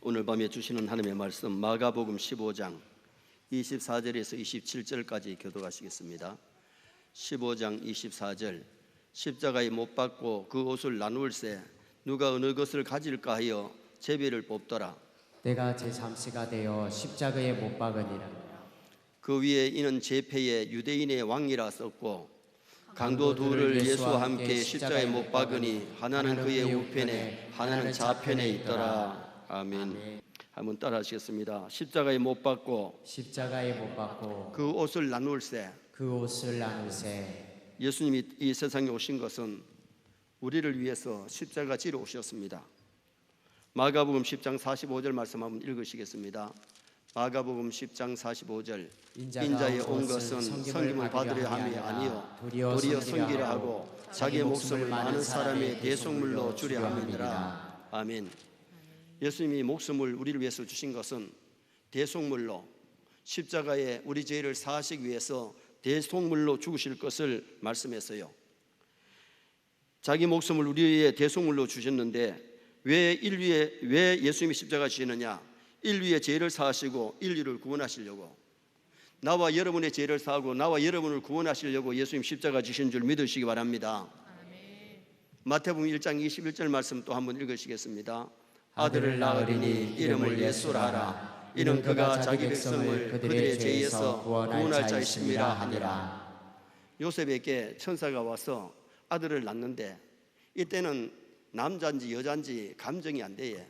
오늘 밤에 주시는 하나님의 말씀 마가복음 15장 24절에서 27절까지 교독하시겠습니다. 15장 24절 십자가에 못 박고 그 옷을 나눌세 누가 어느 것을 가질까 하여 제비를 뽑더라. 내가 제 잠시가 되어 십자가에 못 박으니라. 그 위에 이는 제패의 유대인의 왕이라 썼고 강도 둘을 예수와 함께 십자가에 못 박으니 하나는 그의 우편에 하나는 좌편에 있더라. 아멘. 한번 따라 하시겠습니다. 십자가에 못 박고 그 옷을 나눌세. 예수님이 이 세상에 오신 것은 우리를 위해서 십자가 지러 오셨습니다. 마가복음 10장 45절 말씀 한번 읽으시겠습니다. 마가복음 10장 45절 인자에 온 것은 섬김을 받으려 함이 아니요 도리어 섬기려 하고 자기의 목숨을 많은 사람의 대속물로 주려 함이니라. 아멘. 예수님이 목숨을 우리를 위해서 주신 것은 대속물로 십자가에 우리 죄를 사하시기 위해서 대속물로 죽으실 것을 말씀했어요. 자기 목숨을 우리의 대속물로 주셨는데 왜 예수님이 십자가 지시느냐? 인류의 죄를 사하시고 인류를 구원하시려고, 나와 여러분의 죄를 사하고 나와 여러분을 구원하시려고 예수님 십자가 지신 줄 믿으시기 바랍니다. 아멘. 마태복음 1장 21절 말씀 또 한번 읽으시겠습니다. 아들을 낳으리니 이름을 예수라 하라. 이는 그가 자기 백성을 그들의 죄에서 구원할 자이심이라 하니라. 요셉에게 천사가 와서 아들을 낳는데 이때는 남자인지 여자인지 감정이 안 돼.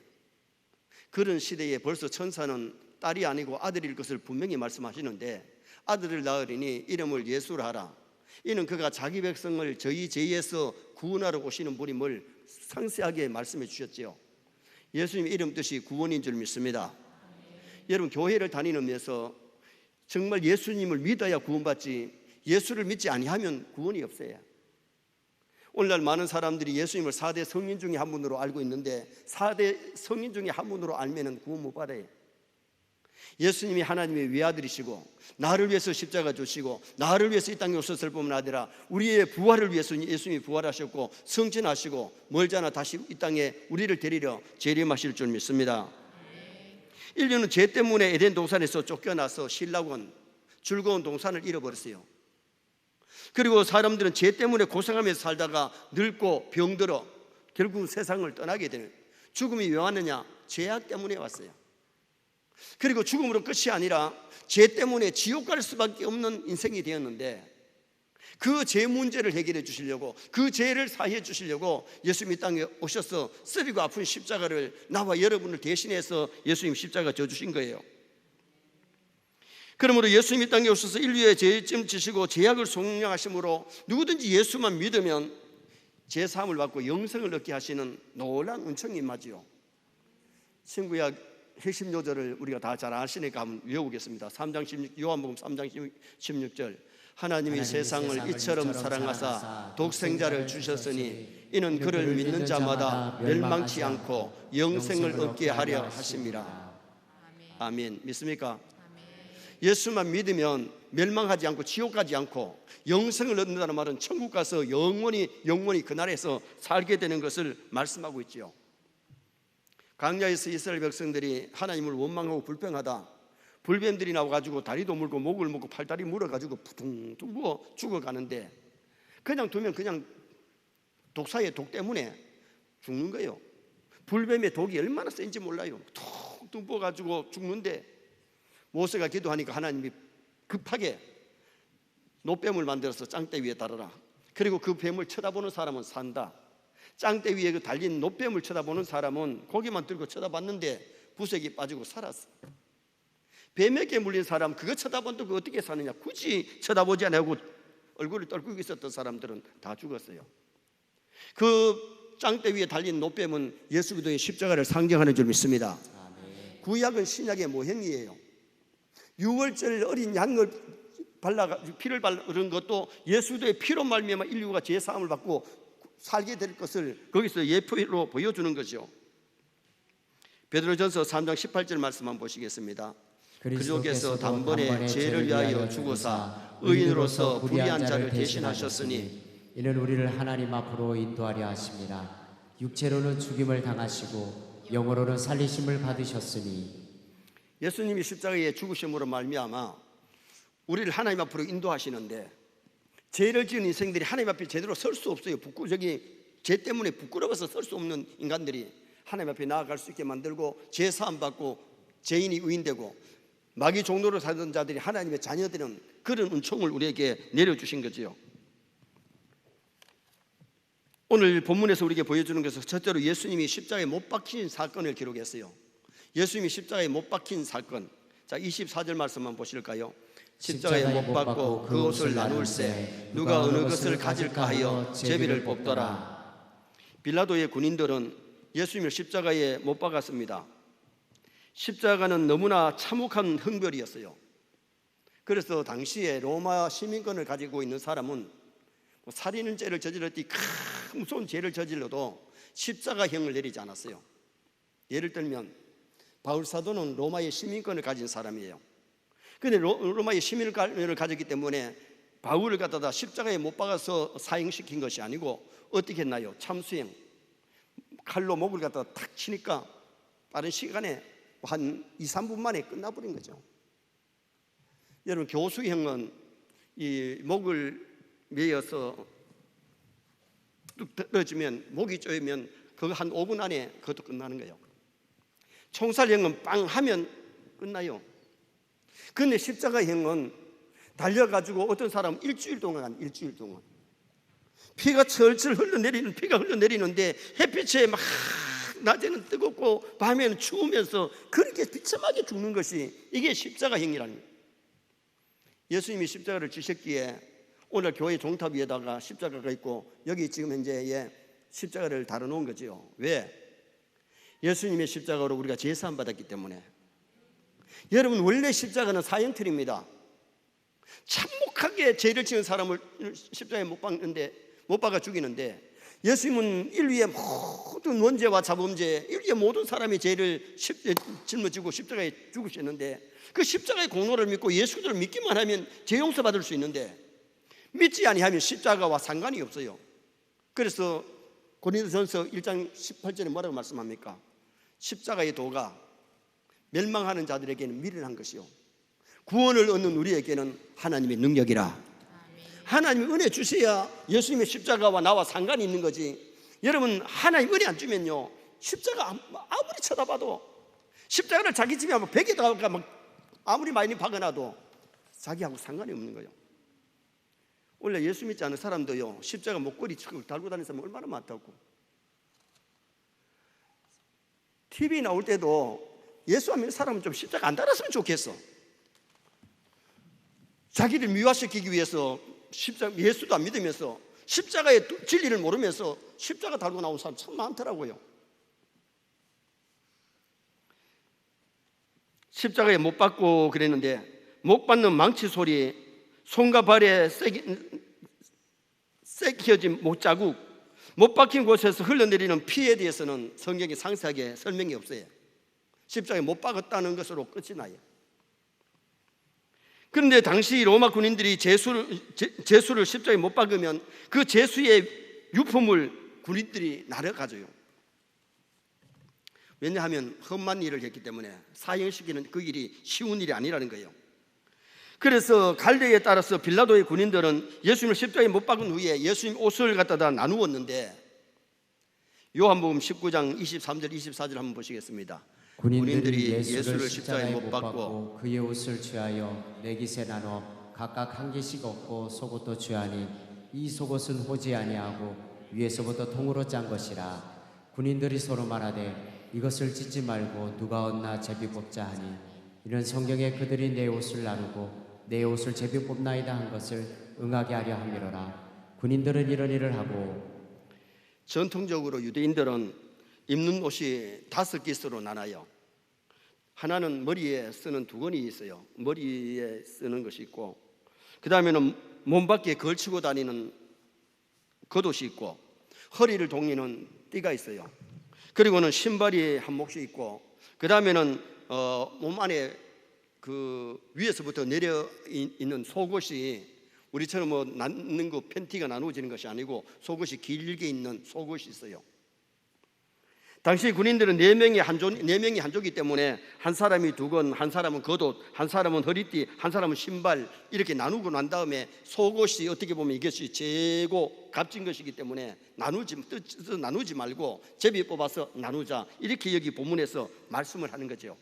그런 시대에 벌써 천사는 딸이 아니고 아들일 것을 분명히 말씀하시는데 아들을 낳으리니 이름을 예수라 하라. 이는 그가 자기 백성을 저희 죄에서 구원하러 오시는 분임을 상세하게 말씀해 주셨지요. 예수님 이름 뜻이 구원인 줄 믿습니다. 여러분, 교회를 다니면서 정말 예수님을 믿어야 구원받지 예수를 믿지 아니하면 구원이 없어요. 오늘날 많은 사람들이 예수님을 4대 성인 중에 한 분으로 알고 있는데 4대 성인 중에 한 분으로 알면 구원 못 받아요. 예수님이 하나님의 외아들이시고 나를 위해서 십자가 주시고 나를 위해서 이 땅에 오셨을 뿐만 아니라 우리의 부활을 위해서 예수님이 부활하셨고 승진하시고 멀잖아 다시 이 땅에 우리를 데리러 재림하실 줄 믿습니다. 인류는 죄 때문에 에덴 동산에서 쫓겨나서 신라곤 즐거운 동산을 잃어버렸어요. 그리고 사람들은 죄 때문에 고생하면서 살다가 늙고 병들어 결국 세상을 떠나게 되는, 죽음이 왜 왔느냐? 죄악 때문에 왔어요. 그리고 죽음으로 끝이 아니라 죄 때문에 지옥 갈 수밖에 없는 인생이 되었는데 그 죄 문제를 해결해 주시려고, 그 죄를 사해 주시려고 예수님이 땅에 오셔서 쓰리고 아픈 십자가를 나와 여러분을 대신해서 예수님 십자가 져주신 거예요. 그러므로 예수님이 땅에 오셔서 인류의 죄짐 지시고 죄악을 속량하심으로 누구든지 예수만 믿으면 죄 사함을 받고 영생을 얻게 하시는 놀라운 은총이 임하지요. 친구야, 핵심 요절을 우리가 다 잘 아시니까 한번 외우겠습니다. 3장 16, 요한복음 3장 16절 하나님이 세상을 이처럼 사랑하사 독생자를 주셨으니 이는 그를 믿는 자마다 멸망치 않고 영생을 얻게 하려 하심이라. 아멘. 믿습니까? 예수만 믿으면 멸망하지 않고 지옥 가지 않고 영생을 얻는다는 말은 천국 가서 영원히 그 나라에서 살게 되는 것을 말씀하고 있지요. 광야에서 이스라엘 백성들이 하나님을 원망하고 불평하다 불뱀들이 나와가지고 다리도 물고 목을 물고 팔다리 물어가지고 푸둥둥 부어 죽어가는데 그냥 두면 그냥 독사의 독 때문에 죽는 거예요. 불뱀의 독이 얼마나 센지 몰라요. 툭툭 부어가지고 죽는데 모세가 기도하니까 하나님이 급하게 노뱀을 만들어서 짱대 위에 달아라. 그리고 그 뱀을 쳐다보는 사람은 산다. 짱대 위에 그 달린 노뱀을 쳐다보는 사람은 고개만 들고 쳐다봤는데 구색이 빠지고 살았어. 뱀에게 물린 사람 그거 쳐다본다고 어떻게 사느냐? 굳이 쳐다보지 않고 얼굴을 떨구고 있었던 사람들은 다 죽었어요. 그 짱대 위에 달린 노뱀은 예수 그리스도의 십자가를 상징하는 줄 믿습니다. 구약은 신약의 모형이에요. 유월절 어린 양을 피를 바르는 것도 예수의 피로 말미암아 인류가 죄 사함을 받고 살게 될 것을 거기서 예표로 보여주는 거죠. 베드로전서 3장 18절 말씀 한번 보시겠습니다. 그리스도께서 단번에 죄를 위하여 죽으사 의인으로서 불의한 자를 대신하셨으니 이는 우리를 하나님 앞으로 인도하려 하심이라. 육체로는 죽임을 당하시고 영으로는 살리심을 받으셨으니 예수님이 십자가에 죽으심으로 말미암아 우리를 하나님 앞으로 인도하시는데, 죄를 지은 인생들이 하나님 앞에 제대로 설 수 없어요. 죄 때문에 부끄러워서 설 수 없는 인간들이 하나님 앞에 나아갈 수 있게 만들고, 죄 사함 받고 죄인이 의인되고 마귀 종로로 살던 자들이 하나님의 자녀들은 그런 은총을 우리에게 내려주신 거지요. 오늘 본문에서 우리에게 보여주는 것은 첫째로 예수님이 십자가에 못 박힌 사건을 기록했어요. 예수님이 십자가에 못 박힌 사건. 자, 24절 말씀만 보실까요? 십자가에 못 박고 그 옷을 나눌세 누가 어느 것을 가질까 하여 제비를 뽑더라. 빌라도의 군인들은 예수님을 십자가에 못 박았습니다. 십자가는 너무나 참혹한 형벌이었어요. 그래서 당시에 로마 시민권을 가지고 있는 사람은 살인죄를 저질렀더니 큰 무서운 죄를 저질러도 십자가형을 내리지 않았어요. 예를 들면 바울 사도는 로마의 시민권을 가진 사람이에요. 그런데 로마의 시민권을 가졌기 때문에 바울을 갖다가 십자가에 못 박아서 사형시킨 것이 아니고 어떻게 했나요? 참수형, 칼로 목을 갖다가 탁 치니까 빠른 시간에 한 2, 3분 만에 끝나버린 거죠. 여러분, 교수형은 이 목을 매여서 뚝 떨어지면, 목이 쪼이면 그거 한 5분 안에 그것도 끝나는 거예요. 총살형은 빵 하면 끝나요. 그런데 십자가형은 달려가지고 어떤 사람은 일주일 동안 피가 철철 흘러내리는데 햇빛에 막 낮에는 뜨겁고 밤에는 추우면서 그렇게 비참하게 죽는 것이, 이게 십자가형이라는 거예요. 예수님이 십자가를 지셨기에 오늘 교회 종탑 위에다가 십자가가 있고, 여기 지금 현재 십자가를 달아놓은 거지요. 왜? 예수님의 십자가로 우리가 제사함 받았기 때문에. 여러분, 원래 십자가는 사형틀입니다. 참혹하게 죄를 지은 사람을 십자가에 못 박아 죽이는데, 예수님은 인류의 모든 원죄와 자범죄, 인류의 모든 사람의 죄를 짊어지고 십자가에 죽으셨는데, 그 십자가의 공로를 믿고 예수를 믿기만 하면 죄 용서받을 수 있는데, 믿지 아니하면 십자가와 상관이 없어요. 그래서 고린도전서 1장 18절에 뭐라고 말씀합니까? 십자가의 도가 멸망하는 자들에게는 미련한 것이요 구원을 얻는 우리에게는 하나님의 능력이라. 하나님이 은혜 주셔야 예수님의 십자가와 나와 상관이 있는 거지. 여러분, 하나님 은혜 안 주면요, 십자가 아무리 쳐다봐도, 십자가를 자기 집에 한번 벽에다가 막 아무리 많이 박아놔도 자기하고 상관이 없는 거예요. 원래 예수 믿지 않은 사람도요, 십자가 목걸이 달고 다니는 사람 얼마나 많다고. TV 나올 때도 예수 안 믿는 사람은 좀 십자가 안 달았으면 좋겠어. 자기를 미화시키기 위해서 예수도 안 믿으면서 십자가의 진리를 모르면서 십자가 달고 나온 사람 참 많더라고요. 십자가에 못 박고 그랬는데, 못 박는 망치 소리, 손과 발에 쐐기어진 못자국, 못 박힌 곳에서 흘러내리는 피에 대해서는 성경에 상세하게 설명이 없어요. 십자가에 못 박았다는 것으로 끝이 나요. 그런데 당시 로마 군인들이 제수를 십자가에 못 박으면 그 제수의 유품을 군인들이 나눠 가져요. 왜냐하면 험한 일을 했기 때문에 사형시키는 그 일이 쉬운 일이 아니라는 거예요. 그래서 갈대에 따라서 빌라도의 군인들은 예수님을 십자가에 못 박은 후에 예수님 옷을 갖다가 나누었는데, 요한복음 19장 23절 24절 한번 보시겠습니다. 군인들이 예수를 십자가에 못 박고 그의 옷을 취하여 네 깃에 나눠 각각 한 개씩 얻고 속옷도 취하니 이 속옷은 호지 아니하고 위에서부터 통으로 짠 것이라. 군인들이 서로 말하되 이것을 찢지 말고 누가 얻나 제비 뽑자 하니, 이는 성경에 그들이 내 옷을 나누고 내 옷을 제비 뽑나이다 한 것을 응하게 하려 함이로라. 군인들은 이런 일을 하고, 전통적으로 유대인들은 입는 옷이 5깃으로 나눠요. 하나는 머리에 쓰는 두건이 있어요. 머리에 쓰는 것이 있고, 그 다음에는 몸밖에 걸치고 다니는 겉옷이 있고, 허리를 동이는 띠가 있어요. 그리고는 신발이 한 몫이 있고, 그 다음에는 몸 안에 그 위에서부터 내려 있는 속옷이, 우리처럼 뭐 나는 거 팬티가 나누어지는 것이 아니고 속옷이 길게 있는 속옷이 있어요. 당시 군인들은 네 명이 한조기 때문에 한 사람이 두건, 한 사람은 겉옷, 한 사람은 허리띠, 한 사람은 신발 이렇게 나누고 난 다음에 속옷이 어떻게 보면 이것이 재고 값진 것이기 때문에 나누지 말고 제비 뽑아서 나누자, 이렇게 여기 본문에서 말씀을 하는 거죠.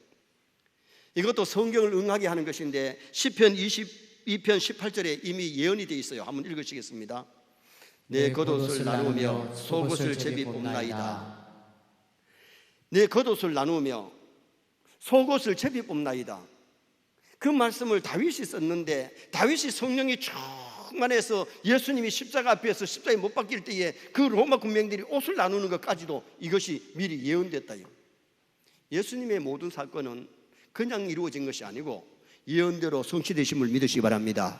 이것도 성경을 응하게 하는 것인데 시편 22편 18절에 이미 예언이 되어 있어요. 한번 읽으시겠습니다. 내 겉옷을 나누며 속옷을 제비 뽑나이다. 내 겉옷을 나누며 속옷을 제비 뽑나이다. 그 말씀을 다윗이 썼는데, 다윗이 성령이 충만해서 예수님이 십자가 앞에서 십자가에 못 박힐 때에 그 로마 군병들이 옷을 나누는 것까지도 이것이 미리 예언됐다요. 예수님의 모든 사건은 그냥 이루어진 것이 아니고 예언대로 성취되심을 믿으시기 바랍니다.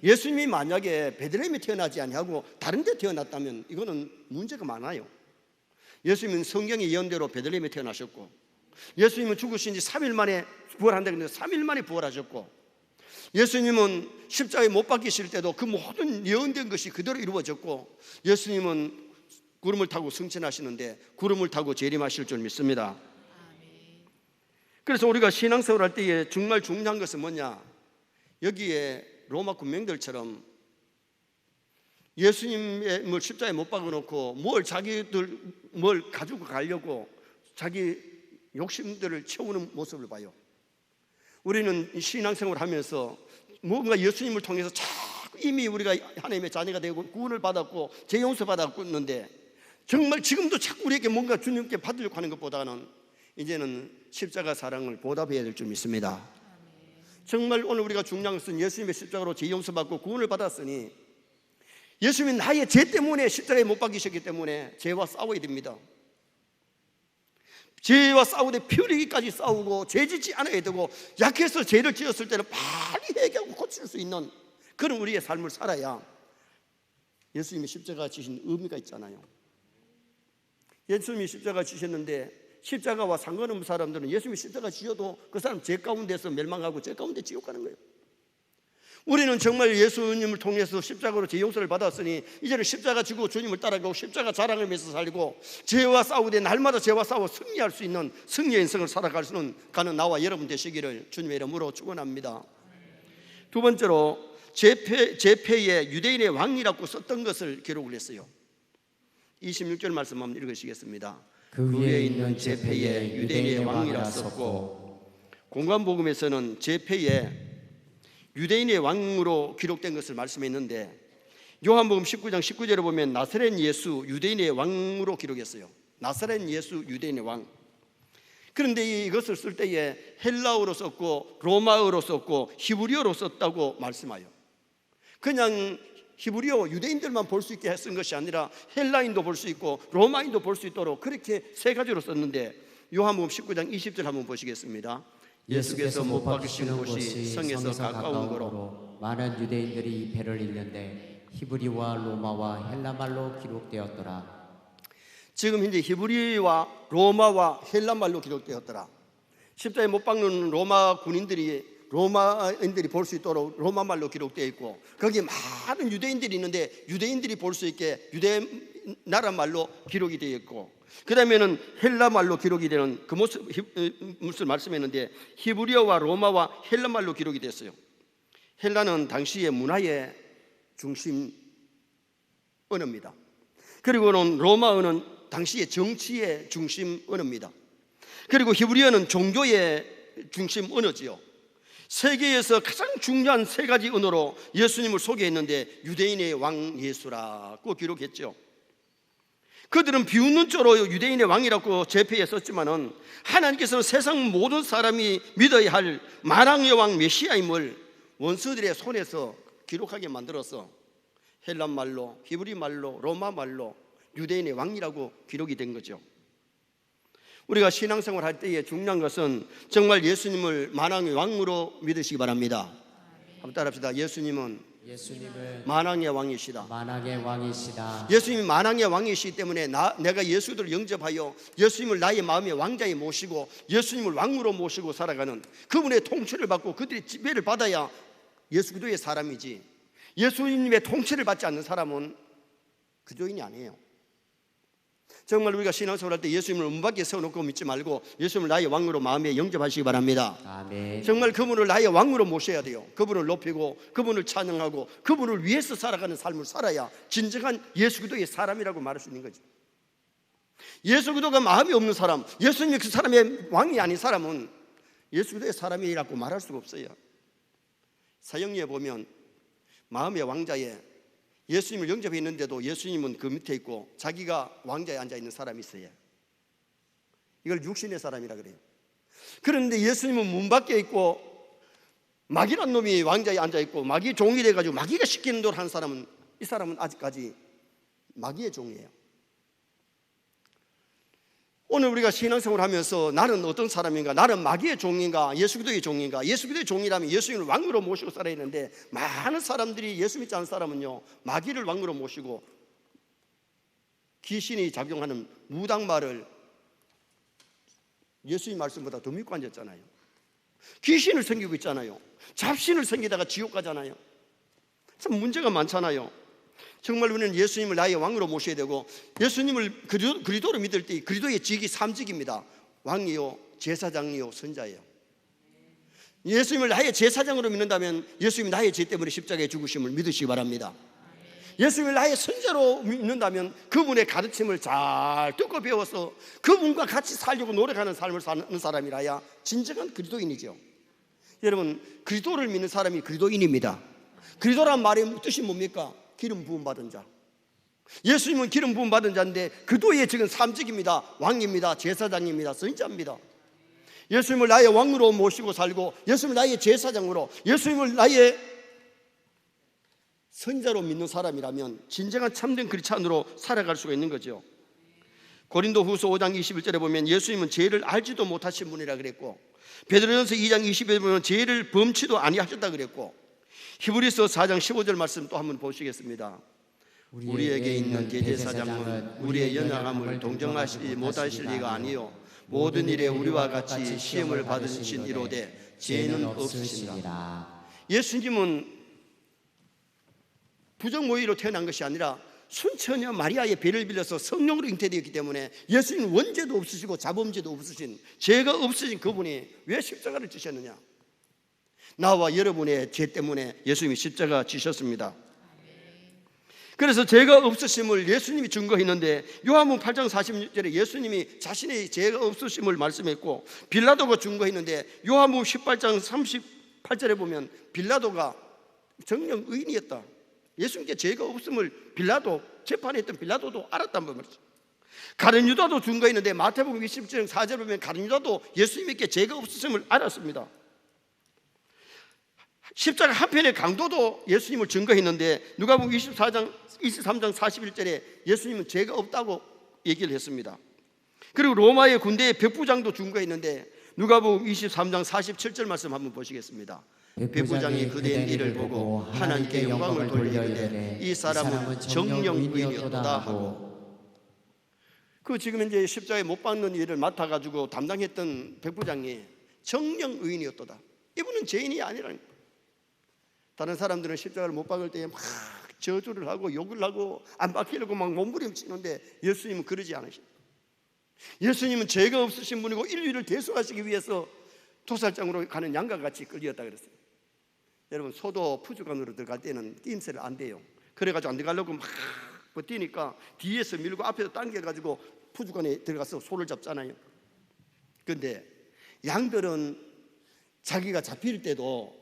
예수님이 만약에 베들레헴에 태어나지 아니하고 다른 데 태어났다면 이거는 문제가 많아요. 예수님은 성경의 예언대로 베들레헴에 태어나셨고, 예수님은 죽으신 지 3일 만에 부활한다고 했는데 3일 만에 부활하셨고, 예수님은 십자가에 못 박히실 때도 그 모든 예언된 것이 그대로 이루어졌고, 예수님은 구름을 타고 승천하시는데 구름을 타고 재림하실 줄 믿습니다. 그래서 우리가 신앙생활 할 때에 정말 중요한 것은 뭐냐, 여기에 로마 군병들처럼 예수님을 십자가에 못 박아놓고 뭘 가지고 가려고 자기 욕심들을 채우는 모습을 봐요. 우리는 신앙생활을 하면서 뭔가 예수님을 통해서 자꾸 이미 우리가 하나님의 자녀가 되고 구원을 받았고 죄 용서 받았는데, 정말 지금도 자꾸 우리에게 뭔가 주님께 받으려고 하는 것보다는 이제는 십자가 사랑을 보답해야 될 줄 믿습니다. 정말 오늘 우리가 중요한 것은 예수님의 십자가로 죄 용서 받고 구원을 받았으니, 예수님이 나의 죄 때문에 십자가에 못 박히셨기 때문에 죄와 싸워야 됩니다. 죄와 싸우되 피 흘리기까지 싸우고 죄 짓지 않아야 되고, 약해서 죄를 지었을 때는 빨리 해결하고 고칠 수 있는 그런 우리의 삶을 살아야 예수님이 십자가 지신 의미가 있잖아요. 예수님이 십자가 지셨는데 십자가와 상관없는 사람들은 예수님이 십자가 지어도 그 사람 죄 가운데서 멸망하고 죄 가운데 지옥 가는 거예요. 우리는 정말 예수님을 통해서 십자가로 죄 용서를 받았으니 이제는 십자가 지고 주님을 따라가고 십자가 자랑하면서 살고, 죄와 싸우되 날마다 죄와 싸워 승리할 수 있는 승리의 인생을 살아갈 수 있는 가는 나와 여러분 되시기를 주님의 이름으로 축원합니다. 두 번째로 제패에 유대인의 왕이라고 썼던 것을 기록을 했어요. 26절 말씀 한번 읽으시겠습니다. 그 위에 있는 제패에 유대인의 왕이라 썼고, 공관복음에서는 제패에 유대인의 왕으로 기록된 것을 말씀했는데, 요한복음 19장 19절에 보면 나사렛 예수 유대인의 왕으로 기록했어요. 나사렛 예수 유대인의 왕. 그런데 이것을 쓸 때에 헬라어로 썼고 로마어로 썼고 히브리어로 썼다고 말씀하여, 그냥 히브리어 유대인들만 볼 수 있게 쓴 것이 아니라 헬라인도 볼 수 있고 로마인도 볼 수 있도록 그렇게 세 가지로 썼는데, 요한복음 19장 20절 한번 보시겠습니다. 예수께서 못 박히시는 곳이 성에서 가까운 거로 많은 유대인들이 이 배를 읽는데 히브리와 로마와 헬라말로 기록되었더라. 지금 현재 히브리와 로마와 헬라말로 기록되었더라. 십자가에 못 박는 로마인들이 볼 수 있도록 로마말로 기록되어 있고, 거기에 많은 유대인들이 있는데 유대인들이 볼 수 있게 유대 나라 말로 기록이 되어 있고, 그 다음에는 헬라 말로 기록이 되는 그 모습을 말씀했는데, 히브리어와 로마와 헬라 말로 기록이 됐어요. 헬라는 당시의 문화의 중심 언어입니다. 그리고는 로마어는 당시의 정치의 중심 언어입니다. 그리고 히브리어는 종교의 중심 언어지요. 세계에서 가장 중요한 세 가지 언어로 예수님을 소개했는데 유대인의 왕 예수라고 기록했죠. 그들은 비웃는 조로 유대인의 왕이라고 제패에 썼지만은, 하나님께서는 세상 모든 사람이 믿어야 할 만왕의 왕 메시아임을 원수들의 손에서 기록하게 만들어서 헬란 말로, 히브리 말로, 로마 말로 유대인의 왕이라고 기록이 된 거죠. 우리가 신앙생활 할 때에 중요한 것은 정말 예수님을 만왕의 왕으로 믿으시기 바랍니다. 한번 따라합시다. 예수님은 만왕의 왕이시다. 만왕의 왕이시다. 예수님이 만왕의 왕이시기 때문에 내가 예수를 영접하여 예수님을 나의 마음의 왕자에 모시고 예수님을 왕으로 모시고 살아가는, 그분의 통치를 받고 그들의 지배를 받아야 예수 그리스도의 사람이지, 예수님의 통치를 받지 않는 사람은 그리스도인이 아니에요. 정말 우리가 신앙생활 할 때 예수님을 문 밖에 세워놓고 믿지 말고 예수님을 나의 왕으로 마음에 영접하시기 바랍니다. 아멘. 정말 그분을 나의 왕으로 모셔야 돼요. 그분을 높이고 그분을 찬양하고 그분을 위해서 살아가는 삶을 살아야 진정한 예수 그리스도의 사람이라고 말할 수 있는 거죠. 예수 그리스도가 마음이 없는 사람, 예수님이 그 사람의 왕이 아닌 사람은 예수 그리스도의 사람이라고 말할 수가 없어요. 사형리에 보면 마음의 왕자에 예수님을 영접했는데도 예수님은 그 밑에 있고 자기가 왕자에 앉아있는 사람이 있어요. 이걸 육신의 사람이라 그래요. 그런데 예수님은 문 밖에 있고 마귀란 놈이 왕자에 앉아있고 마귀 종이 돼가지고 마귀가 시키는 대로 하는 사람은, 이 사람은 아직까지 마귀의 종이에요. 오늘 우리가 신앙생활을 하면서 나는 어떤 사람인가? 나는 마귀의 종인가? 예수 그리스도의 종인가? 예수 그리스도의 종이라면 예수님을 왕으로 모시고 살아야 되는데 많은 사람들이 예수 믿지 않는 사람은요, 마귀를 왕으로 모시고 귀신이 작용하는 무당말을 예수님 말씀보다 더 믿고 앉았잖아요. 귀신을 섬기고 있잖아요. 잡신을 섬기다가 지옥 가잖아요. 참 문제가 많잖아요. 정말 우리는 예수님을 나의 왕으로 모셔야 되고, 예수님을 그리스도로 믿을 때 그리스도의 직이 3직입니다. 왕이요, 제사장이요, 선자예요. 예수님을 나의 제사장으로 믿는다면 예수님이 나의 죄 때문에 십자가에 죽으심을 믿으시기 바랍니다. 예수님을 나의 선자로 믿는다면 그분의 가르침을 잘 듣고 배워서 그분과 같이 살려고 노력하는 삶을 사는 사람이라야 진정한 그리스도인이죠. 여러분, 그리스도를 믿는 사람이 그리스도인입니다. 그리스도란 말의 뜻이 뭡니까? 기름 부음 받은 자. 예수님은 기름 부음 받은 자인데 그도의 지금 3직입니다. 왕입니다. 제사장입니다. 선지자입니다. 예수님을 나의 왕으로 모시고 살고 예수님을 나의 제사장으로, 예수님을 나의 선자로 믿는 사람이라면 진정한 참된 크리스찬으로 살아갈 수가 있는 거죠. 고린도후서 5장 21절에 보면 예수님은 죄를 알지도 못하신 분이라 그랬고, 베드로전서 2장 20절에 보면 죄를 범치도 아니하셨다 그랬고, 히브리서 4장 15절 말씀 또 한번 보시겠습니다. 우리에게 있는 대제사장은 우리의 연약함을 동정하지 못하실 리가 아니요 모든 일에 우리와 같이 시험을 받으신 이로되 죄는 없으신다. 예수님은 부정모의로 태어난 것이 아니라 순처녀 마리아의 배를 빌려서 성령으로 잉태되었기 때문에 예수님은 원죄도 없으시고 자범죄도 없으신, 죄가 없으신 그분이 왜 십자가를 지셨느냐? 나와 여러분의 죄 때문에 예수님이 십자가 지셨습니다. 그래서 죄가 없으심을 예수님이 증거했는데 요한복음 8장 46절에 예수님이 자신의 죄가 없으심을 말씀했고, 빌라도가 증거했는데 요한복음 18장 38절에 보면 빌라도가 정령 의인이었다. 예수님께 죄가 없음을 빌라도, 재판했던 빌라도도 알았단 말이죠. 가룟 유다도 증거했는데 마태복음 27장 4절에 보면 가룟 유다도 예수님께 죄가 없으심을 알았습니다. 십자가 한편의 강도도 예수님을 증거했는데 누가복음 23장 41절에 예수님은 죄가 없다고 얘기를 했습니다. 그리고 로마의 군대의 백부장도 증거했는데 누가복음 23장 47절 말씀 한번 보시겠습니다. 백부장이 그대의 일을 보고 하나님께 영광을 돌리는데 이 사람은 정령 의인이었다 하고, 그 지금 이제 십자가에 못 박는 일을 맡아가지고 담당했던 백부장이 정령 의인이었다. 이분은 죄인이 아니라는 거예요. 다른 사람들은 십자가를 못 박을 때에 막 저주를 하고 욕을 하고 안 박히려고 막 몸부림치는데 예수님은 그러지 않으십니다. 예수님은 죄가 없으신 분이고 인류를 대속하시기 위해서 도살장으로 가는 양과 같이 끌렸다 그랬어요. 여러분, 소도 푸주간으로 들어갈 때는 낌새를 안 돼요. 그래가지고 안 들어가려고 막 버티니까 뒤에서 밀고 앞에서 당겨가지고 푸주간에 들어가서 소를 잡잖아요. 그런데 양들은 자기가 잡힐 때도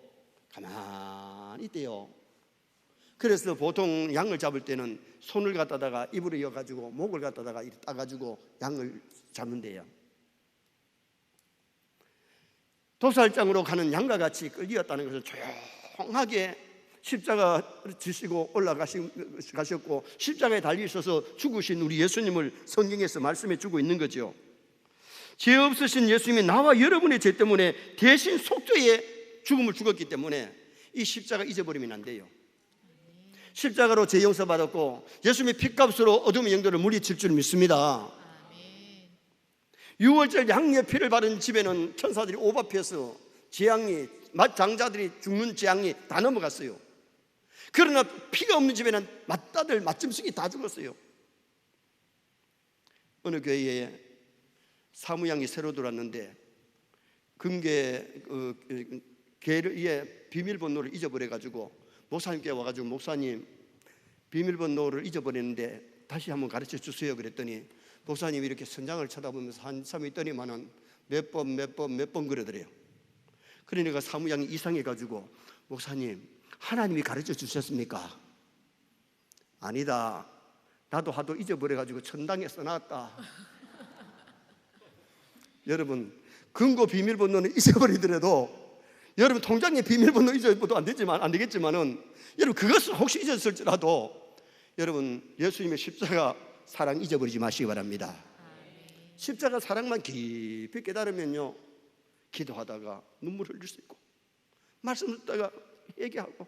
가만히 있대요. 그래서 보통 양을 잡을 때는 손을 갖다다가 입으로 이어가지고 목을 갖다다가 이렇게 따가지고 양을 잡는데요. 도살장으로 가는 양과 같이 끌렸다는 것은 조용하게 십자가를 지시고 올라가셨고 십자가에 달리셔서 죽으신 우리 예수님을 성경에서 말씀해 주고 있는 거죠. 죄 없으신 예수님이 나와 여러분의 죄 때문에 대신 속죄의 죽음을 죽었기 때문에 이 십자가 잊어버리면 안 돼요. 십자가로 죄 용서받았고 예수님의 피값으로 어둠의 영들을 물리칠 줄 믿습니다. 6월절 양의 피를 바른 집에는 천사들이 오바피어서 재앙이, 장자들이 죽는 재앙이 다 넘어갔어요. 그러나 피가 없는 집에는 맏딸들, 맏짐승이 다 죽었어요. 어느 교회에 사무양이 새로 들어왔는데 금괴 교회의 비밀번호를 잊어버려가지고 목사님께 와가지고 목사님 비밀번호를 잊어버렸는데 다시 한번 가르쳐 주세요 그랬더니 목사님이 이렇게 선장을 쳐다보면서 한참 있더니만은 몇 번 그러더래요. 그러니까 사무양이 이상해가지고 목사님 하나님이 가르쳐 주셨습니까? 아니다, 나도 하도 잊어버려가지고 천당에 써놨다. 여러분 금고 비밀번호는 잊어버리더라도 여러분 통장의 비밀번호 잊어버려도 안 되겠지만은 여러분 그것을 혹시 잊었을지라도 여러분 예수님의 십자가 사랑 잊어버리지 마시기 바랍니다. 십자가 사랑만 깊이 깨달으면요 기도하다가 눈물 흘릴 수 있고 말씀 듣다가 얘기하고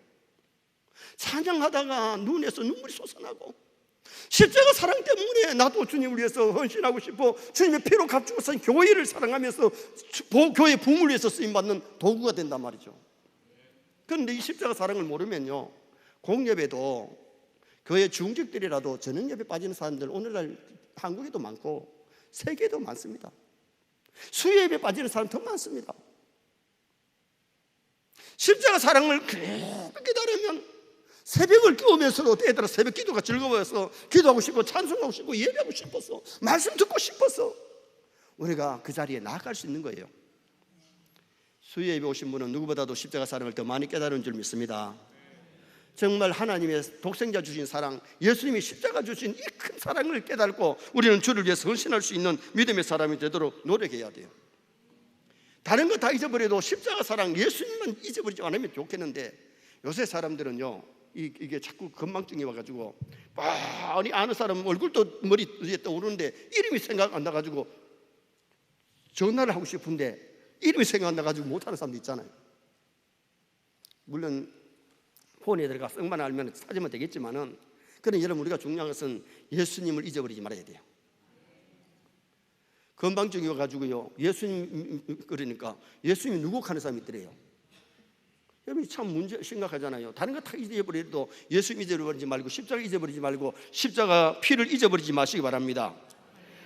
찬양하다가 눈에서 눈물이 솟아나고 십자가 사랑 때문에 나도 주님을 위해서 헌신하고 싶어 주님의 피로 값주고 산 교회를 사랑하면서 교회 부흥을 위해서 쓰임받는 도구가 된단 말이죠. 그런데 이 십자가 사랑을 모르면요 공예배도 교회 중직들이라도 저녁예배 빠지는 사람들 오늘날 한국에도 많고 세계에도 많습니다. 수요예배 빠지는 사람 더 많습니다. 십자가 사랑을 깨달으면 새벽을 깨우면서도 때에 따라 새벽 기도가 즐거워서 기도하고 싶고 찬송하고 싶고 예배하고 싶어서 말씀 듣고 싶어서 우리가 그 자리에 나아갈 수 있는 거예요. 수요예배 오신 분은 누구보다도 십자가 사랑을 더 많이 깨달은 줄 믿습니다. 정말 하나님의 독생자 주신 사랑, 예수님이 십자가 주신 이 큰 사랑을 깨닫고 우리는 주를 위해서 헌신할 수 있는 믿음의 사람이 되도록 노력해야 돼요. 다른 거 다 잊어버려도 십자가 사랑, 예수님만 잊어버리지 않으면 좋겠는데 요새 사람들은요 이게 자꾸 건망증이 와가지고 많이 아는 사람 얼굴도 머리 위에 떠오르는데 이름이 생각 안 나가지고 전화를 하고 싶은데 이름이 생각 안 나가지고 못하는 사람도 있잖아요. 물론 폰에 들어가 성만 알면 찾으면 되겠지만은 그런데 여러분 우리가 중요한 것은 예수님을 잊어버리지 말아야 돼요. 건방증이 와가지고요 예수님 그러니까 예수님이 누구 하는 사람이 있더래요. 여러분 참 문제 심각하잖아요. 다른 거 다 잊어버려도 예수님 잊어버리지 말고 십자가 잊어버리지 말고 십자가 피를 잊어버리지 마시기 바랍니다.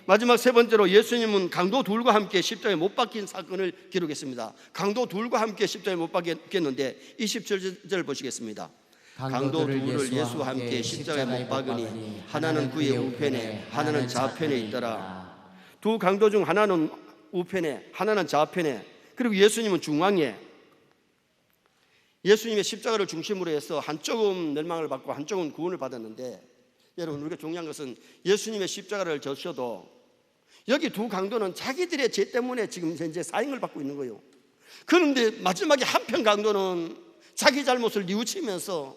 마지막 세 번째로 예수님은 강도 둘과 함께 십자가에 못 박힌 사건을 기록했습니다. 강도 둘과 함께 십자가에 못 박혔는데 27절 보시겠습니다. 강도 둘을 예수와 함께 십자가에 못 박으니 하나는 그의 우편에 하나는 좌편에 있더라. 두 강도 중 하나는 우편에 하나는 좌편에 그리고 예수님은 중앙에 예수님의 십자가를 중심으로 해서 한쪽은 멸망을 받고 한쪽은 구원을 받았는데 여러분 우리가 중요한 것은 예수님의 십자가를 져셔도 여기 두 강도는 자기들의 죄 때문에 지금 현재 사형을 받고 있는 거예요. 그런데 마지막에 한편 강도는 자기 잘못을 뉘우치면서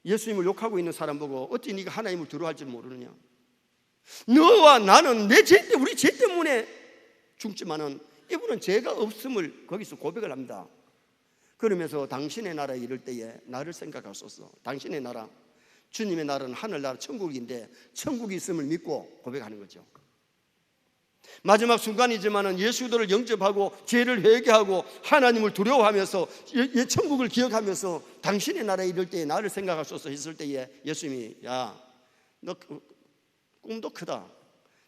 예수님을 욕하고 있는 사람 보고 어찌 네가 하나님을 두려워할 줄 모르느냐. 너와 나는 내 죄 때문에 우리 죄 때문에 죽지만은 이분은 죄가 없음을 거기서 고백을 합니다. 그러면서 당신의 나라에 이를 때에 나를 생각하소서. 당신의 나라 주님의 나라는 하늘나라 천국인데 천국이 있음을 믿고 고백하는 거죠. 마지막 순간이지만은 예수들을 영접하고 죄를 회개하고 하나님을 두려워하면서 천국을 기억하면서 당신의 나라에 이를 때에 나를 생각하소서 했을 때에 예수님이 야, 너 꿈도 크다.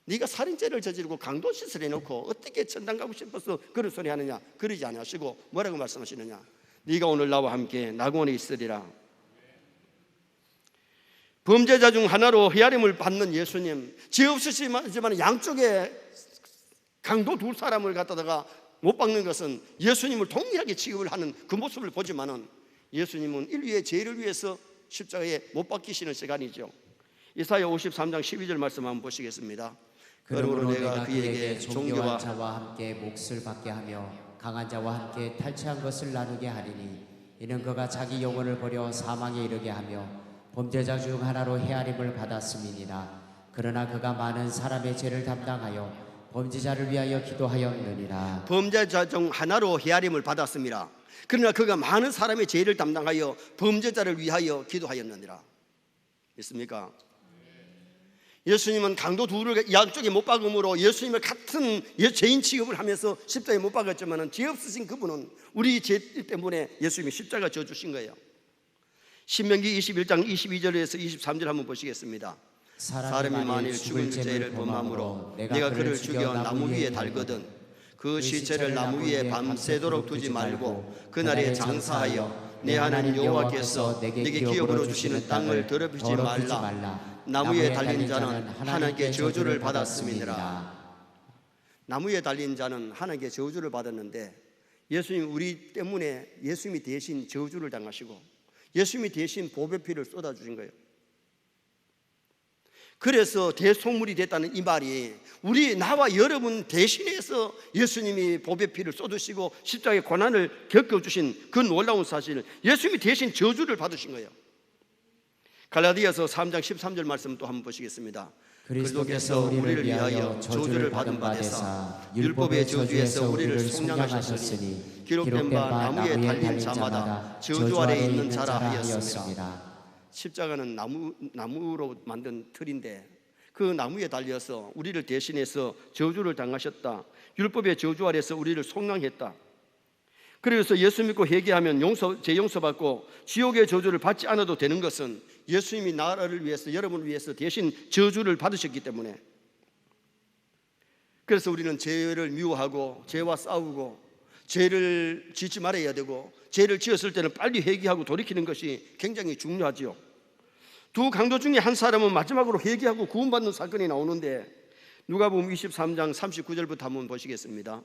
네가 살인죄를 저지르고 강도짓을 해놓고 어떻게 천당 가고 싶어서 그런 소리 하느냐. 그러지 않으시고 뭐라고 말씀하시느냐. 네가 오늘 나와 함께 낙원에 있으리라. 범죄자 중 하나로 헤아림을 받는 예수님, 죄 없으시지만 양쪽에 강도 두 사람을 갖다가 못 박는 것은 예수님을 동일하게 취급을 하는 그 모습을 보지만은 예수님은 인류의 죄를 위해서 십자가에 못 박히시는 시간이죠. 이사야 53장 12절 말씀 한번 보시겠습니다. 그러므로 내가 그에게 존귀한 자와 함께 몫을 받게 하며 강한 자와 함께 탈취한 것을 나누게 하리니 이는 그가 자기 영혼을 버려 사망에 이르게 하며 범죄자 중 하나로 헤아림을 받았음이니라. 그러나 그가 많은 사람의 죄를 담당하여 범죄자를 위하여 기도하였느니라. 범죄자 중 하나로 헤아림을 받았습니다. 그러나 그가 많은 사람의 죄를 담당하여 범죄자를 위하여 기도하였느니라. 있습니까? 예수님은 강도 둘을 양쪽에 못 박음으로 예수님을 같은 죄인 취급을 하면서 십자가에 못 박았지만 죄 없으신 그분은 우리 죄 때문에 예수님이 십자가 져 주신 거예요. 신명기 21장 22절에서 23절 한번 보시겠습니다. 사람이 만일 죽을 죄를 범함으로 내가 그를 죽여 나무 위에 달거든 그 시체를 나무 위에 밤새도록 두지 말고 그날에 장사하여 내 하나님 여호와께서 내게 기업으로 주시는 땅을 더럽히지 말라. 나무에 달린 자는 하나님께 저주를 받았음이니라. 나무에 달린 자는 하나님께 저주를 받았는데 예수님 우리 때문에 예수님이 대신 저주를 당하시고 예수님이 대신 보배 피를 쏟아주신 거예요. 그래서 대속물이 됐다는 이 말이 우리 나와 여러분 대신해서 예수님이 보배 피를 쏟으시고 십자가의 고난을 겪어주신 그 놀라운 사실을 예수님이 대신 저주를 받으신 거예요. 갈라디아서 3장 13절 말씀 또 한번 보시겠습니다. 그리스도께서 우리를 위하여 저주를 받은 바 되사 율법의 저주에서 우리를 속량하셨으니 기록된 바 나무에 달린 자마다 저주 아래 있는 자라 하였습니다. 십자가는 나무로 만든 틀인데 그 나무에 달려서 우리를 대신해서 저주를 당하셨다. 율법의 저주 아래서 우리를 속량했다. 그래서 예수 믿고 회개하면 죄 용서받고 지옥의 저주를 받지 않아도 되는 것은 예수님이 나라를 위해서 여러분을 위해서 대신 저주를 받으셨기 때문에. 그래서 우리는 죄를 미워하고 죄와 싸우고 죄를 짓지 말아야 되고 죄를 지었을 때는 빨리 회개하고 돌이키는 것이 굉장히 중요하지요. 두 강도 중에 한 사람은 마지막으로 회개하고 구원받는 사건이 나오는데 누가복음 23장 39절부터 한번 보시겠습니다.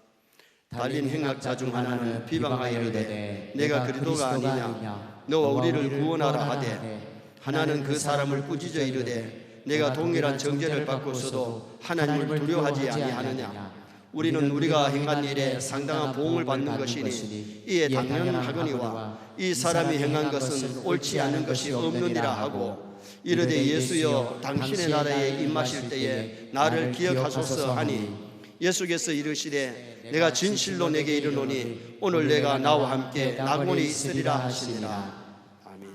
달린 행악자 중 하나는 비방하여 이르되 내가 그리스도가 아니냐 너와 우리를 구원하라 하되 하나는 그 사람을 꾸짖어 이르되 내가 동일한 정죄를 받고서도 하나님을 두려워하지 아니하느냐. 우리는 우리가 행한 일에 상당한 보응을 받는 것이니 이에 당연하거니와 이 사람이 행한 것은 옳지 않은 것이 없느니라 하고 이르되 예수여 당신의 나라에 임하실 때에 나를 기억하소서 하니 예수께서 이르시되 내가 진실로 내게 이르노니 오늘 내가 나와 함께 낙원에 있으리라 하시니라. 아멘.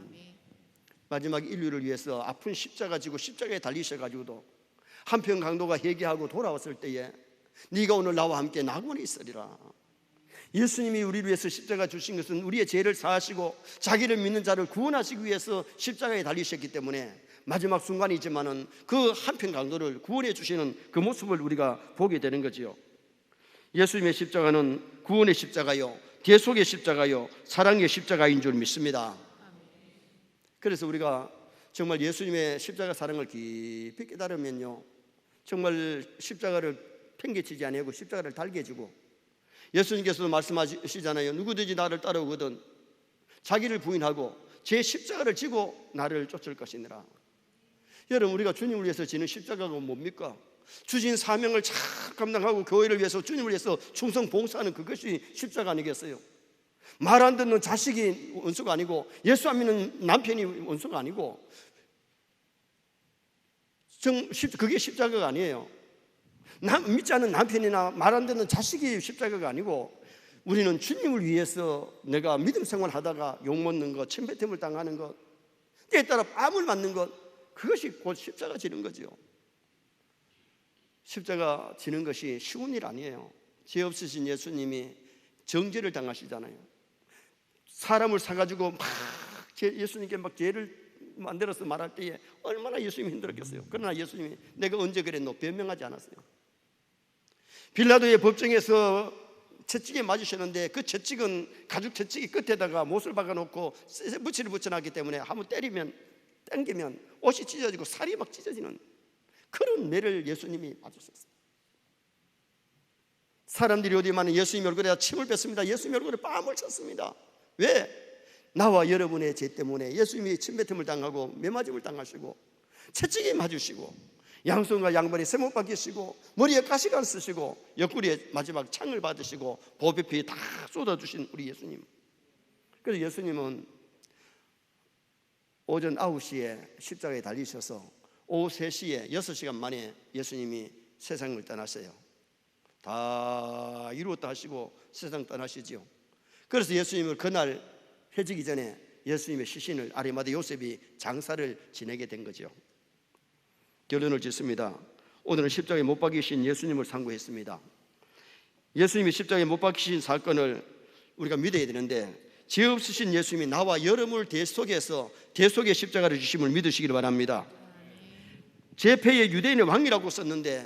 마지막 인류를 위해서 아픈 십자가 지고 십자가에 달리셔가지고도 한편 강도가 회개하고 돌아왔을 때에 네가 오늘 나와 함께 낙원에 있으리라. 예수님이 우리를 위해서 십자가 주신 것은 우리의 죄를 사하시고 자기를 믿는 자를 구원하시기 위해서 십자가에 달리셨기 때문에 마지막 순간이지만은 그 한편 강도를 구원해 주시는 그 모습을 우리가 보게 되는 거지요. 예수님의 십자가는 구원의 십자가요, 대속의 십자가요, 사랑의 십자가인 줄 믿습니다. 그래서 우리가 정말 예수님의 십자가 사랑을 깊이 깨달으면요, 정말 십자가를 팽개치지 아니하고 십자가를 달게 해주고, 예수님께서도 말씀하시잖아요. 누구든지 나를 따라오거든 자기를 부인하고 제 십자가를 지고 나를 쫓을 것이니라. 여러분, 우리가 주님을 위해서 지는 십자가가 뭡니까? 주신 사명을 잘 감당하고 교회를 위해서 주님을 위해서 충성 봉사하는 그것이 십자가 아니겠어요? 말 안 듣는 자식이 원수가 아니고 예수 안 믿는 남편이 원수가 아니고 그게 십자가가 아니에요. 믿지 않는 남편이나 말 안 듣는 자식이 십자가가 아니고 우리는 주님을 위해서 내가 믿음 생활하다가 욕먹는 것, 침뱉음을 당하는 것, 때에 따라 뺨을 맞는 것, 그것이 곧 십자가 지는 거죠. 십자가 지는 것이 쉬운 일 아니에요. 죄 없으신 예수님이 정죄를 당하시잖아요. 사람을 사가지고 막 예수님께 막 죄를 만들어서 말할 때에 얼마나 예수님이 힘들었겠어요. 그러나 예수님이 내가 언제 그랬노? 변명하지 않았어요. 빌라도의 법정에서 채찍에 맞으셨는데 그 채찍은 가죽 채찍이 끝에다가 못을 박아놓고 묻치를 붙여놨기 때문에 한번 때리면 당기면 옷이 찢어지고 살이 막 찢어지는 그런 매를 예수님이 맞으셨어요. 사람들이 어디 많은 예수님 얼굴에 침을 뱉습니다. 예수님 얼굴에 뺨을 쳤습니다. 왜? 나와 여러분의 죄 때문에 예수님이 침뱉음을 당하고 매맞음을 당하시고 채찍에 맞으시고 양손과 양발에 쇠못 박히시고 머리에 가시관 쓰시고 옆구리에 마지막 창을 받으시고 보배피 다 쏟아주신 우리 예수님. 그래서 예수님은 오전 9시에 십자가에 달리셔서 오후 3시에 6시간 만에 예수님이 세상을 떠나세요. 다 이루었다 하시고 세상 떠나시지요. 그래서 예수님을 그날 해지기 전에 예수님의 시신을 아리마다 요셉이 장사를 지내게 된 거죠. 결론을 짓습니다. 오늘은 십자가에 못 박히신 예수님을 상고했습니다. 예수님이 십자가에 못 박히신 사건을 우리가 믿어야 되는데 죄 없으신 예수님이 나와 여러분을 대속해서 대속의 십자가를 주심을 믿으시기를 바랍니다. 제 패에 유대인의 왕이라고 썼는데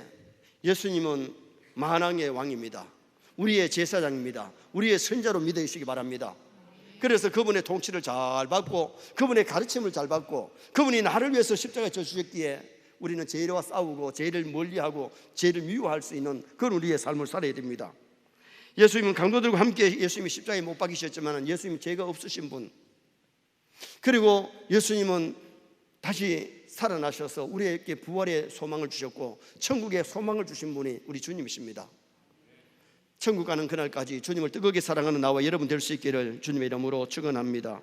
예수님은 만왕의 왕입니다. 우리의 제사장입니다. 우리의 선자로 믿으시기 바랍니다. 그래서 그분의 통치를 잘 받고 그분의 가르침을 잘 받고 그분이 나를 위해서 십자가에 져 주셨기에 우리는 죄와 싸우고 죄를 멀리하고 죄를 미워할 수 있는 그런 우리의 삶을 살아야 됩니다. 예수님은 강도들과 함께 예수님이 십자가에 못 박히셨지만 예수님은 죄가 없으신 분, 그리고 예수님은 다시 살아나셔서 우리에게 부활의 소망을 주셨고 천국의 소망을 주신 분이 우리 주님이십니다. 천국 가는 그날까지 주님을 뜨겁게 사랑하는 나와 여러분 될 수 있기를 주님의 이름으로 축원합니다.